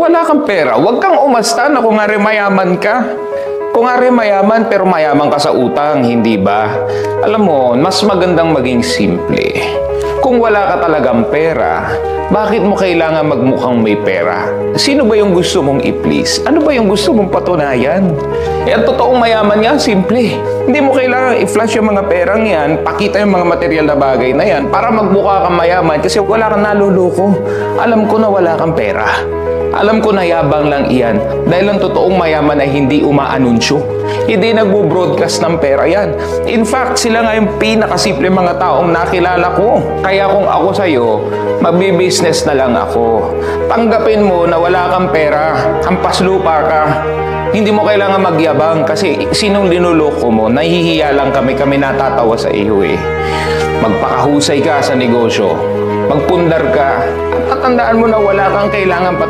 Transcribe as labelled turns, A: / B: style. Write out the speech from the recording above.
A: wala kang pera, huwag kang umasta na kung nga rin mayaman ka. Kung nga rin mayaman, pero mayaman ka sa utang, hindi ba? Alam mo, mas magandang maging simple. Kung wala ka talagang pera, bakit mo kailangan magmukhang may pera? Sino ba yung gusto mong i-please? Ano ba yung gusto mong patunayan? Ang totoong mayaman nga, simple. Hindi mo kailangan i-flash yung mga perang yan, pakita yung mga material na bagay na yan, para magmukha kang mayaman kasi wala kang naluloko. Alam ko na wala kang pera. Alam ko na yabang lang iyan dahil ang totoong mayaman ay hindi umaanunsyo. Hindi nagbo-broadcast ng pera yan. In fact, sila nga yung pinakasimple mga taong nakilala ko. Kaya kung ako sa'yo, magbi-business na lang ako. Tanggapin mo na wala kang pera, hampas lupa ka. Hindi mo kailangan magyabang kasi sinong linuloko mo, nahihiya lang kami natatawa sa iyo eh. Magpakahusay ka sa negosyo, magpundar ka, at tandaan mo na wala kang kailangan